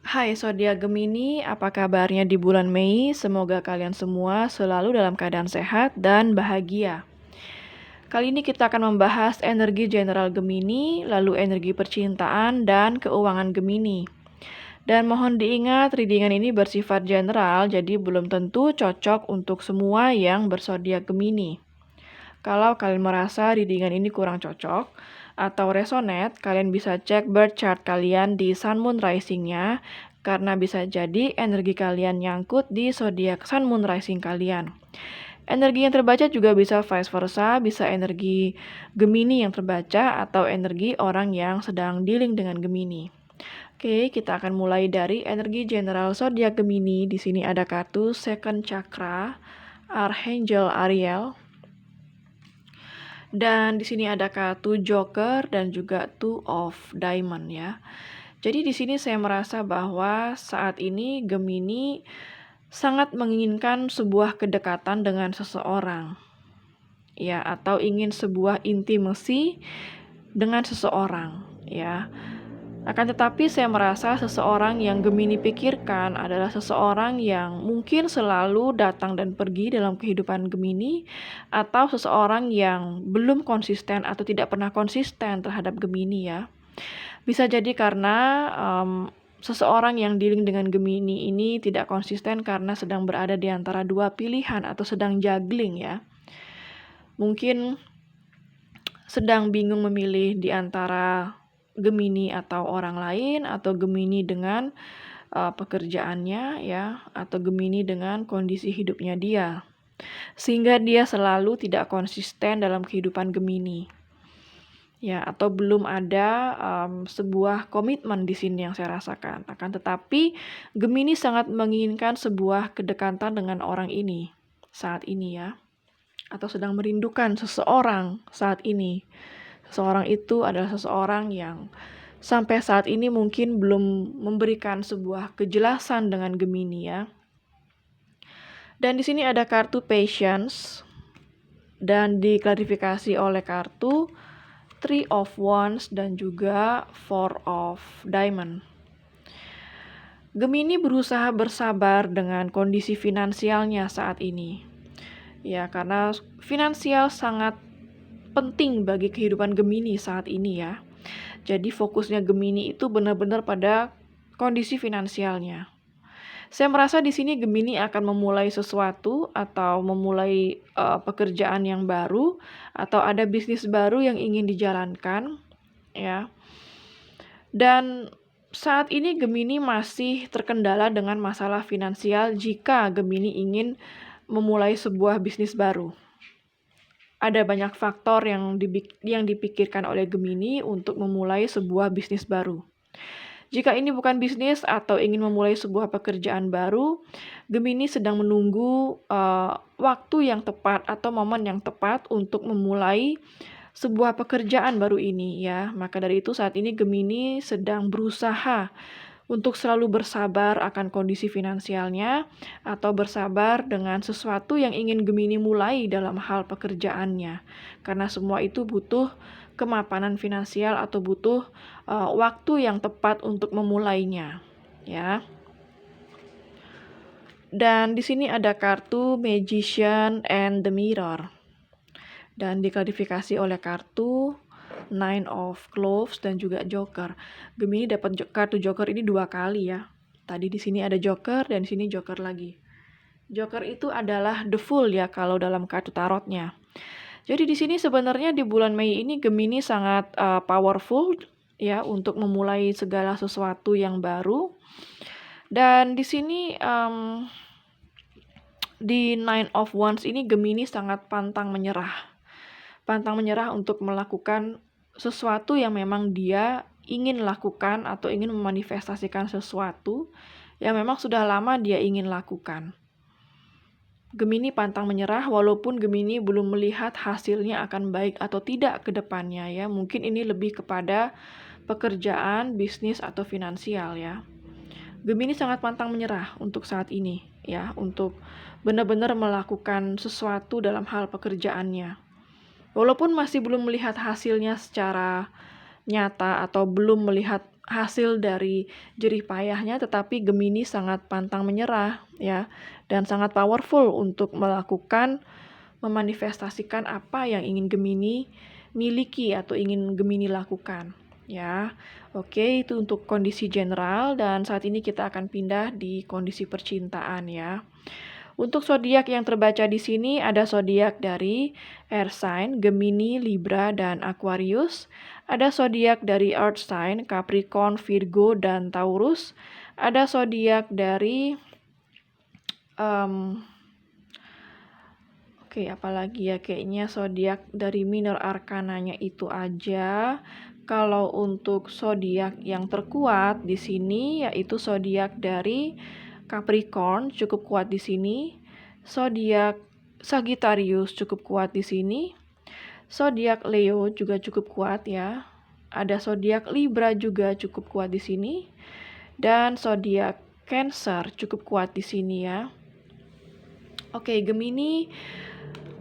Hai zodiak Gemini, apa kabarnya di bulan Mei? Semoga kalian semua selalu dalam keadaan sehat dan bahagia. Kali ini kita akan membahas energi general Gemini, lalu energi percintaan dan keuangan Gemini. Dan mohon diingat, readingan ini bersifat general, jadi belum tentu cocok untuk semua yang berzodiak Gemini. Kalau kalian merasa readingan ini kurang cocok atau resonate, kalian bisa cek birth chart kalian di Sun Moon Rising-nya, karena bisa jadi energi kalian nyangkut di zodiak Sun Moon Rising kalian. Energi yang terbaca juga bisa vice versa, bisa energi Gemini yang terbaca atau energi orang yang sedang dealing dengan Gemini. Oke, kita akan mulai dari energi general zodiak Gemini. Di sini ada kartu Second Chakra, Archangel Ariel. Dan di sini ada kartu Joker dan juga Two of Diamond ya. Jadi di sini saya merasa bahwa saat ini Gemini sangat menginginkan sebuah kedekatan dengan seseorang. Ya, atau ingin sebuah intimacy dengan seseorang, ya. Akan tetapi saya merasa seseorang yang Gemini pikirkan adalah seseorang yang mungkin selalu datang dan pergi dalam kehidupan Gemini, atau seseorang yang belum konsisten atau tidak pernah konsisten terhadap Gemini ya. Bisa jadi karena seseorang yang dealing dengan Gemini ini tidak konsisten karena sedang berada di antara dua pilihan atau sedang juggling ya. Mungkin sedang bingung memilih di antara Gemini atau orang lain, atau Gemini dengan pekerjaannya ya, atau Gemini dengan kondisi hidupnya dia. Sehingga dia selalu tidak konsisten dalam kehidupan Gemini. Ya, atau belum ada sebuah komitmen di sini yang saya rasakan. Akan tetapi Gemini sangat menginginkan sebuah kedekatan dengan orang ini saat ini ya. Atau sedang merindukan seseorang saat ini. Seseorang itu adalah seseorang yang sampai saat ini mungkin belum memberikan sebuah kejelasan dengan Gemini ya. Dan di sini ada kartu Patience dan diklarifikasi oleh kartu Three of Wands dan juga Four of Diamond. Gemini berusaha bersabar dengan kondisi finansialnya saat ini. Ya, karena finansial sangat penting bagi kehidupan Gemini saat ini ya. Jadi fokusnya Gemini itu benar-benar pada kondisi finansialnya. Saya merasa di sini Gemini akan memulai sesuatu atau memulai pekerjaan yang baru atau ada bisnis baru yang ingin dijalankan ya. Dan saat ini Gemini masih terkendala dengan masalah finansial jika Gemini ingin memulai sebuah bisnis baru. Ada banyak faktor yang dipikirkan oleh Gemini untuk memulai sebuah bisnis baru. Jika ini bukan bisnis atau ingin memulai sebuah pekerjaan baru, Gemini sedang menunggu waktu yang tepat atau momen yang tepat untuk memulai sebuah pekerjaan baru ini ya. Maka dari itu saat ini Gemini sedang berusaha untuk selalu bersabar akan kondisi finansialnya atau bersabar dengan sesuatu yang ingin Gemini mulai dalam hal pekerjaannya. Karena semua itu butuh kemapanan finansial atau butuh waktu yang tepat untuk memulainya, ya. Dan di sini ada kartu Magician and the Mirror. Dan diklarifikasi oleh kartu Nine of Cloves dan juga Joker. Gemini dapat kartu Joker ini 2 kali ya. Tadi di sini ada Joker dan di sini Joker lagi. Joker itu adalah the Fool ya kalau dalam kartu tarotnya. Jadi di sini sebenarnya di bulan Mei ini Gemini sangat powerful ya untuk memulai segala sesuatu yang baru. Dan di sini di Nine of Wands ini Gemini sangat pantang menyerah. Pantang menyerah untuk melakukan sesuatu yang memang dia ingin lakukan atau ingin memanifestasikan sesuatu yang memang sudah lama dia ingin lakukan. Gemini pantang menyerah walaupun Gemini belum melihat hasilnya akan baik atau tidak ke depannya ya. Mungkin ini lebih kepada pekerjaan, bisnis atau finansial ya. Gemini sangat pantang menyerah untuk saat ini ya, untuk benar-benar melakukan sesuatu dalam hal pekerjaannya. Walaupun masih belum melihat hasilnya secara nyata atau belum melihat hasil dari jerih payahnya, tetapi Gemini sangat pantang menyerah ya, dan sangat powerful untuk memanifestasikan apa yang ingin Gemini miliki atau ingin Gemini lakukan ya. Oke, itu untuk kondisi general, dan saat ini kita akan pindah di kondisi percintaan ya. Untuk zodiak yang terbaca di sini ada zodiak dari air sign, Gemini, Libra, dan Aquarius. Ada zodiak dari earth sign, Capricorn, Virgo, dan Taurus. Ada zodiak dari apalagi ya, kayaknya zodiak dari minor arkananya itu aja. Kalau untuk zodiak yang terkuat di sini yaitu zodiak dari Capricorn, cukup kuat di sini. Zodiak Sagittarius cukup kuat di sini. Zodiak Leo juga cukup kuat ya. Ada zodiak Libra juga cukup kuat di sini. Dan zodiak Cancer cukup kuat di sini ya. Oke, Gemini,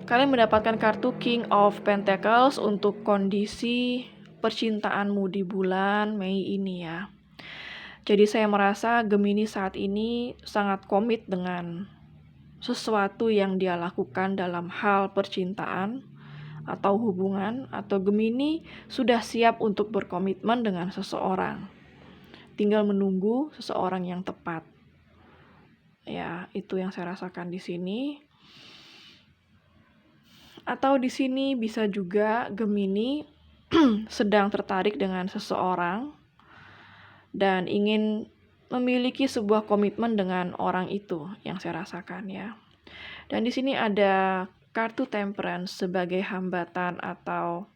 kalian mendapatkan kartu King of Pentacles untuk kondisi percintaanmu di bulan Mei ini ya. Jadi saya merasa Gemini saat ini sangat komit dengan sesuatu yang dia lakukan dalam hal percintaan atau hubungan, atau Gemini sudah siap untuk berkomitmen dengan seseorang. Tinggal menunggu seseorang yang tepat. Ya, itu yang saya rasakan di sini. Atau di sini bisa juga Gemini sedang tertarik dengan seseorang dan ingin memiliki sebuah komitmen dengan orang itu, yang saya rasakan ya. Dan di sini ada kartu Temperance sebagai hambatan atau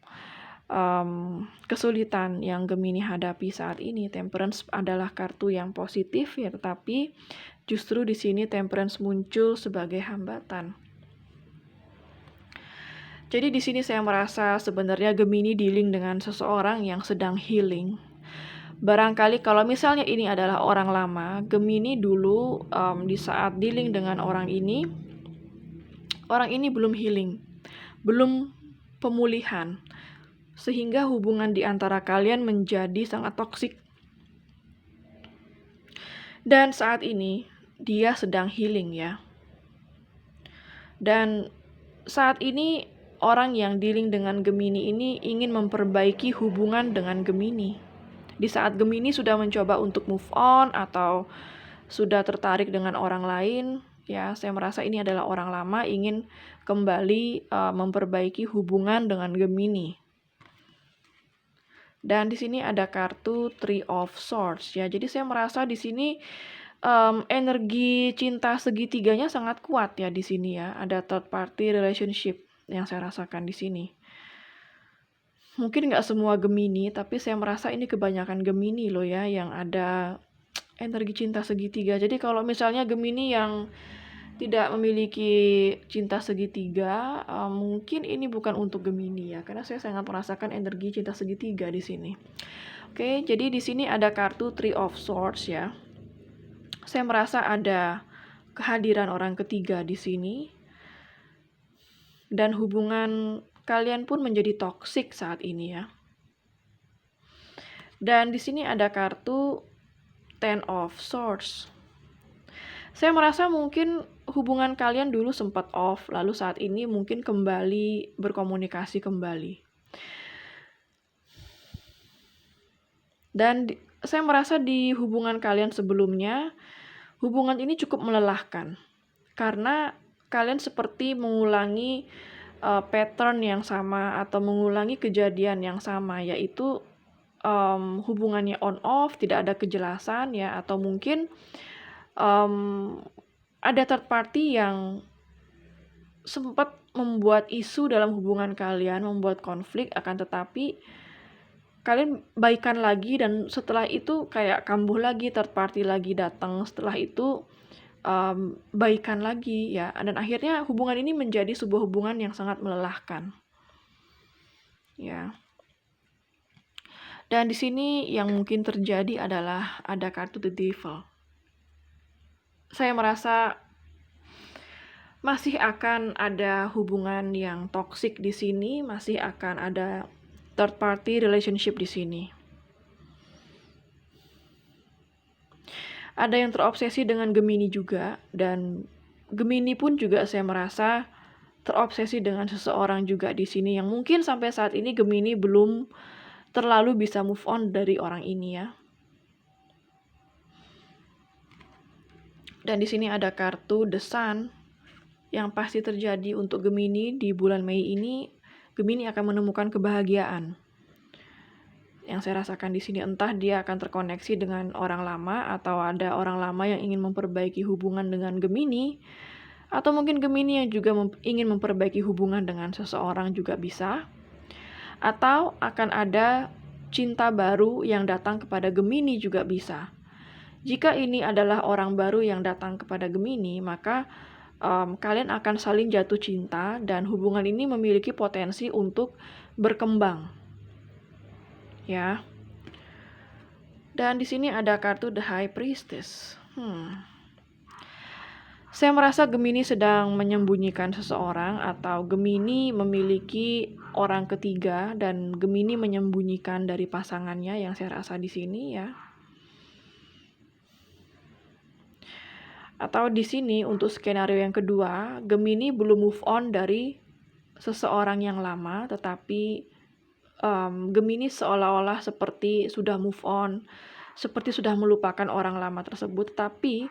kesulitan yang Gemini hadapi saat ini. Temperance adalah kartu yang positif ya, tetapi justru di sini Temperance muncul sebagai hambatan. Jadi di sini saya merasa sebenarnya Gemini dealing dengan seseorang yang sedang healing. Barangkali kalau misalnya ini adalah orang lama, Gemini dulu di saat dealing dengan orang ini belum healing, belum pemulihan, sehingga hubungan di antara kalian menjadi sangat toksik. Dan saat ini dia sedang healing ya. Dan saat ini orang yang dealing dengan Gemini ini ingin memperbaiki hubungan dengan Gemini. Di saat Gemini sudah mencoba untuk move on atau sudah tertarik dengan orang lain, ya saya merasa ini adalah orang lama ingin kembali memperbaiki hubungan dengan Gemini. Dan di sini ada kartu Three of Swords ya. Jadi saya merasa di sini energi cinta segitiganya sangat kuat ya di sini ya. Ada third party relationship yang saya rasakan di sini. Mungkin nggak semua Gemini, tapi saya merasa ini kebanyakan Gemini loh ya yang ada energi cinta segitiga. Jadi kalau misalnya Gemini yang tidak memiliki cinta segitiga, mungkin ini bukan untuk Gemini ya, karena saya sangat merasakan energi cinta segitiga di sini. Oke, jadi di sini ada kartu Three of Swords ya. Saya merasa ada kehadiran orang ketiga di sini, dan hubungan kalian pun menjadi toksik saat ini ya. Dan di sini ada kartu Ten of Swords. Saya merasa mungkin hubungan kalian dulu sempat off, lalu saat ini mungkin kembali berkomunikasi kembali. Dan saya merasa di hubungan kalian sebelumnya, hubungan ini cukup melelahkan. Karena kalian seperti mengulangi pattern yang sama atau mengulangi kejadian yang sama, yaitu hubungannya on off, tidak ada kejelasan ya, atau mungkin ada third party yang sempat membuat isu dalam hubungan kalian, membuat konflik, akan tetapi kalian baikan lagi, dan setelah itu kayak kambuh lagi, third party lagi datang, setelah itu baikan lagi ya, dan akhirnya hubungan ini menjadi sebuah hubungan yang sangat melelahkan ya. Dan di sini yang mungkin terjadi adalah ada kartu The Devil. Saya merasa masih akan ada hubungan yang toksik di sini, masih akan ada third party relationship di sini. ada yang terobsesi dengan Gemini juga, dan Gemini pun juga saya merasa terobsesi dengan seseorang juga di sini yang mungkin sampai saat ini Gemini belum terlalu bisa move on dari orang ini ya. Dan di sini ada kartu The Sun. Yang pasti terjadi untuk Gemini di bulan Mei ini, Gemini akan menemukan kebahagiaan. Yang saya rasakan di sini, entah dia akan terkoneksi dengan orang lama atau ada orang lama yang ingin memperbaiki hubungan dengan Gemini, atau mungkin Gemini yang juga ingin memperbaiki hubungan dengan seseorang juga bisa, atau akan ada cinta baru yang datang kepada Gemini juga bisa. Jika ini adalah orang baru yang datang kepada Gemini, maka kalian akan saling jatuh cinta dan hubungan ini memiliki potensi untuk berkembang. Ya. Dan di sini ada kartu The High Priestess. Saya merasa Gemini sedang menyembunyikan seseorang atau Gemini memiliki orang ketiga dan Gemini menyembunyikan dari pasangannya yang saya rasa di sini ya. Atau di sini untuk skenario yang kedua, Gemini belum move on dari seseorang yang lama, tetapi Gemini seolah-olah seperti sudah move on, seperti sudah melupakan orang lama tersebut, tapi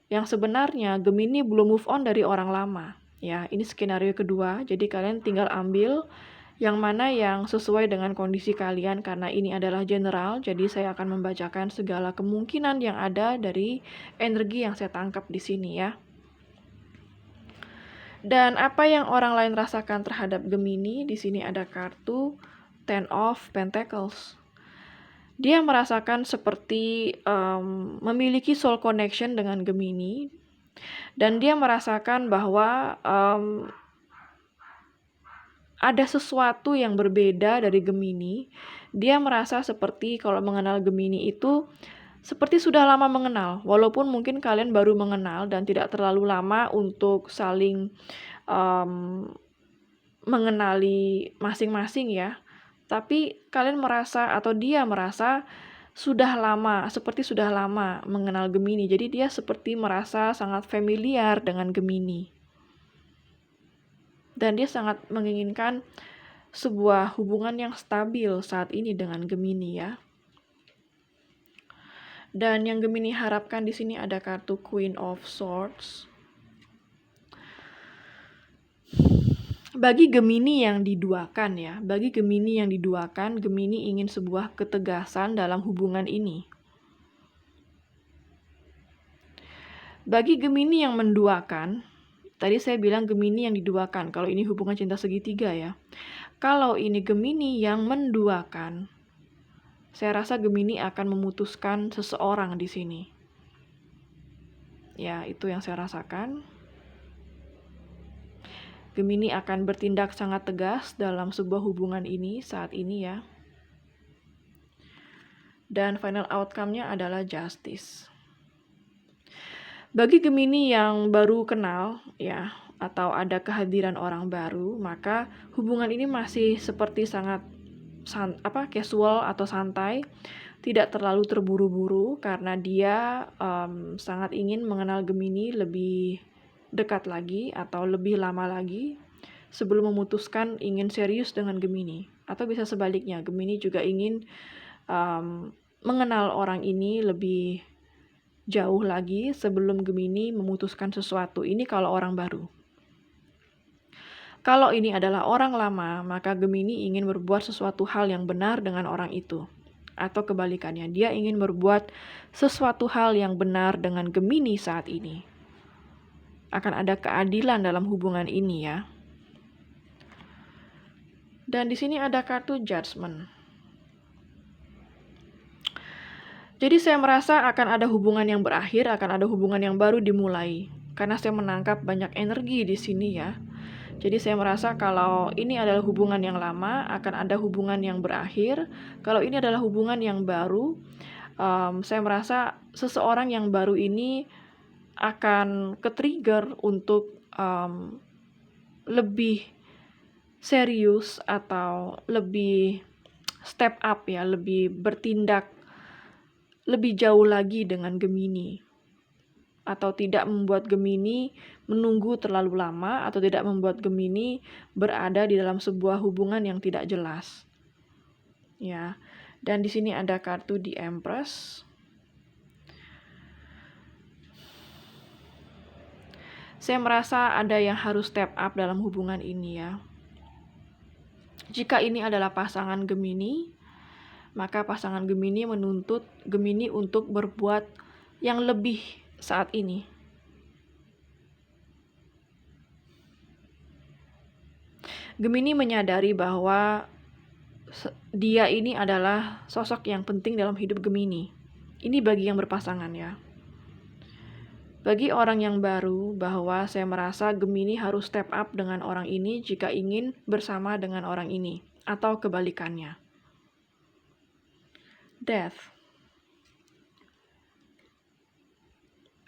yang sebenarnya Gemini belum move on dari orang lama. Ya, ini skenario kedua, jadi kalian tinggal ambil yang mana yang sesuai dengan kondisi kalian karena ini adalah general, jadi saya akan membacakan segala kemungkinan yang ada dari energi yang saya tangkap di sini ya. Dan apa yang orang lain rasakan terhadap Gemini, di sini ada kartu Ten of Pentacles. Dia merasakan seperti memiliki soul connection dengan Gemini, dan dia merasakan bahwa ada sesuatu yang berbeda dari Gemini. Dia merasa seperti kalau mengenal Gemini itu seperti sudah lama mengenal, walaupun mungkin kalian baru mengenal dan tidak terlalu lama untuk saling mengenali masing-masing ya. Tapi kalian merasa atau dia merasa sudah lama, seperti sudah lama mengenal Gemini. Jadi dia seperti merasa sangat familiar dengan Gemini. Dan dia sangat menginginkan sebuah hubungan yang stabil saat ini dengan Gemini ya. Dan yang Gemini harapkan di sini ada kartu Queen of Swords. Bagi Gemini yang diduakan ya, Gemini ingin sebuah ketegasan dalam hubungan ini. Bagi Gemini yang menduakan, tadi saya bilang Gemini yang diduakan, kalau ini hubungan cinta segitiga ya. Kalau ini Gemini yang menduakan, saya rasa Gemini akan memutuskan seseorang di sini. Ya, itu yang saya rasakan. Gemini akan bertindak sangat tegas dalam sebuah hubungan ini saat ini ya. Dan final outcome-nya adalah justice. Bagi Gemini yang baru kenal ya, atau ada kehadiran orang baru, maka hubungan ini masih seperti sangat casual atau santai, tidak terlalu terburu-buru karena dia sangat ingin mengenal Gemini lebih dekat lagi atau lebih lama lagi sebelum memutuskan ingin serius dengan Gemini. Atau bisa sebaliknya, Gemini juga ingin mengenal orang ini lebih jauh lagi sebelum Gemini memutuskan sesuatu. Ini kalau orang baru. Kalau ini adalah orang lama, maka Gemini ingin berbuat sesuatu hal yang benar dengan orang itu. Atau kebalikannya, dia ingin berbuat sesuatu hal yang benar dengan Gemini saat ini. Akan ada keadilan dalam hubungan ini ya. Dan di sini ada kartu Judgment. Jadi saya merasa akan ada hubungan yang berakhir, akan ada hubungan yang baru dimulai. Karena saya menangkap banyak energi di sini ya. Jadi saya merasa kalau ini adalah hubungan yang lama, akan ada hubungan yang berakhir. Kalau ini adalah hubungan yang baru, saya merasa seseorang yang baru ini akan ke-trigger untuk lebih serius atau lebih step up ya, lebih bertindak lebih jauh lagi dengan Gemini, atau tidak membuat Gemini menunggu terlalu lama, atau tidak membuat Gemini berada di dalam sebuah hubungan yang tidak jelas. Ya. Dan di sini ada kartu di Empress. Saya merasa ada yang harus step up dalam hubungan ini ya. Jika ini adalah pasangan Gemini, maka pasangan Gemini menuntut Gemini untuk berbuat yang lebih saat ini. Gemini menyadari bahwa dia ini adalah sosok yang penting dalam hidup Gemini. Ini bagi yang berpasangan ya. Bagi orang yang baru, bahwa saya merasa Gemini harus step up dengan orang ini jika ingin bersama dengan orang ini, atau kebalikannya. Death.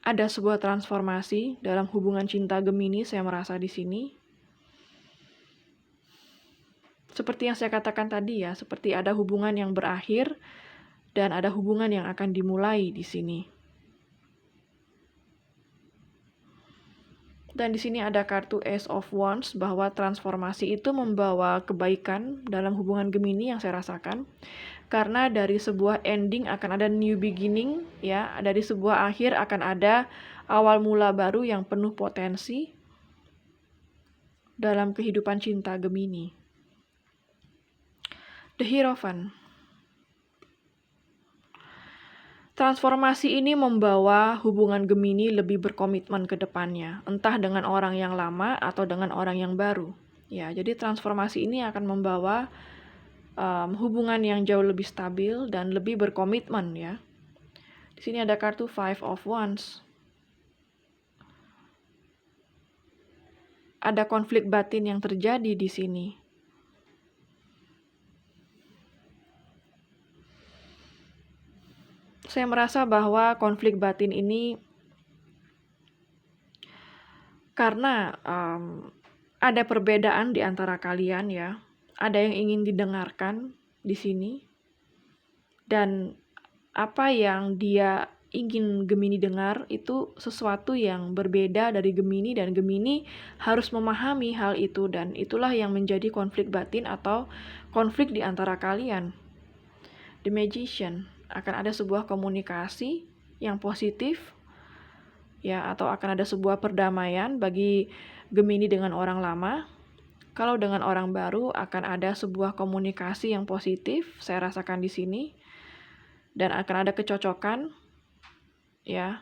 Ada sebuah transformasi dalam hubungan cinta Gemini, saya merasa di sini. Seperti yang saya katakan tadi ya, seperti ada hubungan yang berakhir dan ada hubungan yang akan dimulai di sini. Dan di sini ada kartu Ace of Wands, bahwa transformasi itu membawa kebaikan dalam hubungan Gemini yang saya rasakan. Karena dari sebuah ending akan ada new beginning ya, dari sebuah akhir akan ada awal mula baru yang penuh potensi dalam kehidupan cinta Gemini. The Hierophant. Transformasi ini membawa hubungan Gemini lebih berkomitmen ke depannya, entah dengan orang yang lama atau dengan orang yang baru. Ya, jadi transformasi ini akan membawa hubungan yang jauh lebih stabil dan lebih berkomitmen ya. Di sini ada kartu Five of Wands. Ada konflik batin yang terjadi di sini. Saya merasa bahwa konflik batin ini karena ada perbedaan di antara kalian ya. Ada yang ingin didengarkan di sini. Dan apa yang dia ingin Gemini dengar itu sesuatu yang berbeda dari Gemini, dan Gemini harus memahami hal itu, dan itulah yang menjadi konflik batin atau konflik di antara kalian. The Magician. Akan ada sebuah komunikasi yang positif ya, atau akan ada sebuah perdamaian bagi Gemini dengan orang lama. Kalau dengan orang baru akan ada sebuah komunikasi yang positif, saya rasakan di sini, dan akan ada kecocokan ya.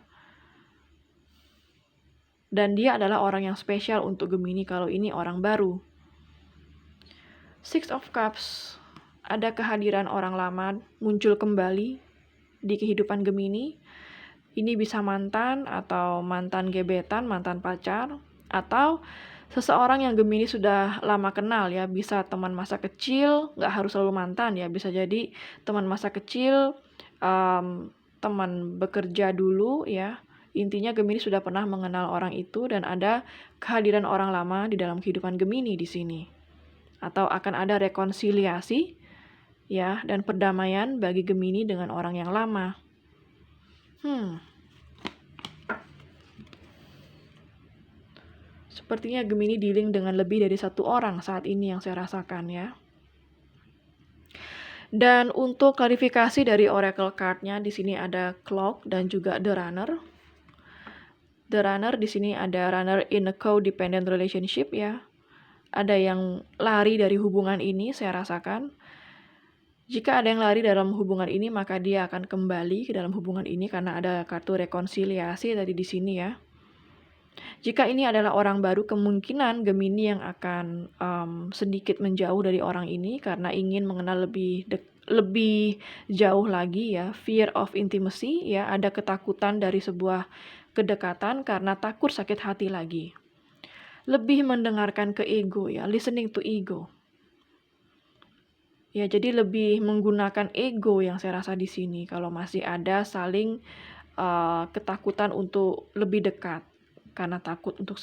Dan dia adalah orang yang spesial untuk Gemini kalau ini orang baru. Six of Cups. Ada kehadiran orang lama muncul kembali di kehidupan Gemini. Ini bisa mantan atau mantan gebetan, mantan pacar, atau seseorang yang Gemini sudah lama kenal ya. Bisa teman masa kecil, nggak harus selalu mantan ya. Bisa jadi teman masa kecil, teman bekerja dulu ya. Intinya Gemini sudah pernah mengenal orang itu, dan ada kehadiran orang lama di dalam kehidupan Gemini di sini. Atau akan ada rekonsiliasi ya, dan perdamaian bagi Gemini dengan orang yang lama. Sepertinya Gemini dealing dengan lebih dari satu orang saat ini yang saya rasakan ya. Dan untuk klarifikasi dari oracle card-nya, di sini ada Clock dan juga The Runner. The Runner di sini ada runner in a codependent relationship ya. Ada yang lari dari hubungan ini, saya rasakan. Jika ada yang lari dalam hubungan ini, maka dia akan kembali ke dalam hubungan ini karena ada kartu rekonsiliasi tadi di sini ya. Jika ini adalah orang baru, kemungkinan Gemini yang akan sedikit menjauh dari orang ini karena ingin mengenal lebih jauh lagi ya. Fear of intimacy ya, ada ketakutan dari sebuah kedekatan karena takut sakit hati lagi. Lebih mendengarkan ke ego ya, listening to ego. Ya, jadi lebih menggunakan ego yang saya rasa di sini kalau masih ada saling ketakutan untuk lebih dekat karena takut untuk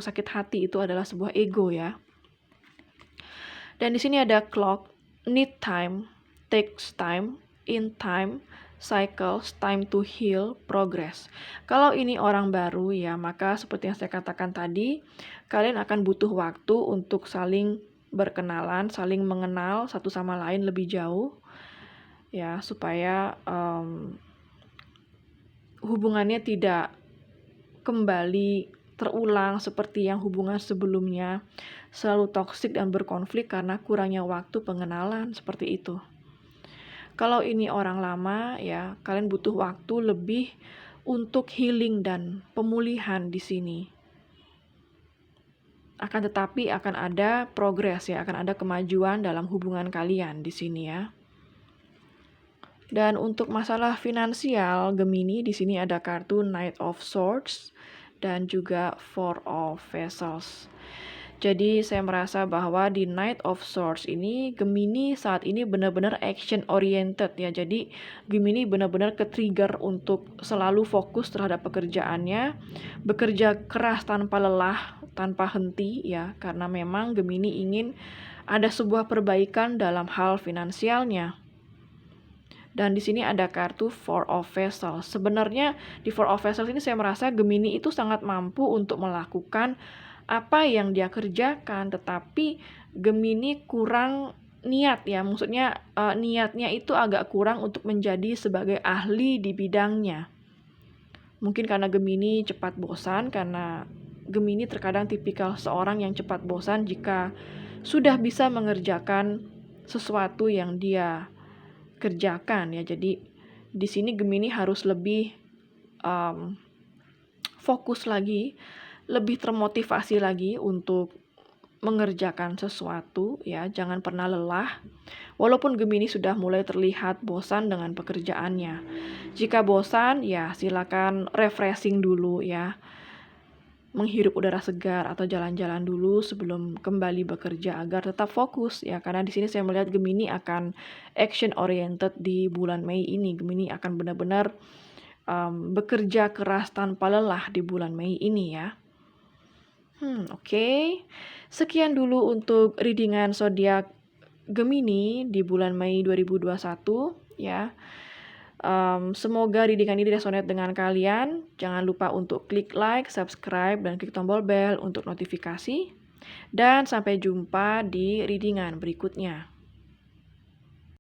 sakit hati itu adalah sebuah ego ya. Dan di sini ada clock, need time, takes time, in time, cycles, time to heal, progress. Kalau ini orang baru ya, maka seperti yang saya katakan tadi, kalian akan butuh waktu untuk saling berkenalan, saling mengenal satu sama lain lebih jauh ya, supaya hubungannya tidak kembali terulang seperti yang hubungan sebelumnya, selalu toksik dan berkonflik karena kurangnya waktu pengenalan, seperti itu. Kalau ini orang lama ya, kalian butuh waktu lebih untuk healing dan pemulihan di sini. Akan tetapi akan ada progres ya, akan ada kemajuan dalam hubungan kalian di sini ya. Dan untuk masalah finansial, Gemini di sini ada kartu Knight of Swords dan juga Four of Vessels. Jadi saya merasa bahwa di Knight of Swords ini Gemini saat ini benar-benar action oriented ya. Jadi Gemini benar-benar ke-trigger untuk selalu fokus terhadap pekerjaannya, bekerja keras tanpa lelah, tanpa henti ya, karena memang Gemini ingin ada sebuah perbaikan dalam hal finansialnya. Dan di sini ada kartu Four of Vessels. Sebenarnya di Four of Vessels ini saya merasa Gemini itu sangat mampu untuk melakukan apa yang dia kerjakan, tetapi Gemini kurang niat ya, maksudnya niatnya itu agak kurang untuk menjadi sebagai ahli di bidangnya. Mungkin karena Gemini cepat bosan, karena Gemini terkadang tipikal seorang yang cepat bosan jika sudah bisa mengerjakan sesuatu yang dia kerjakan ya. Jadi di sini Gemini harus lebih fokus lagi, lebih termotivasi lagi untuk mengerjakan sesuatu ya, jangan pernah lelah. Walaupun Gemini sudah mulai terlihat bosan dengan pekerjaannya. Jika bosan ya silakan refreshing dulu ya. Menghirup udara segar atau jalan-jalan dulu sebelum kembali bekerja agar tetap fokus ya, karena di sini saya melihat Gemini akan action oriented di bulan Mei ini. Gemini akan benar-benar bekerja keras tanpa lelah di bulan Mei ini ya. Oke. Sekian dulu untuk readingan zodiak Gemini di bulan Mei 2021 ya. Semoga readingan ini resonate dengan kalian. Jangan lupa untuk klik like, subscribe, dan klik tombol bell untuk notifikasi. Dan sampai jumpa di readingan berikutnya.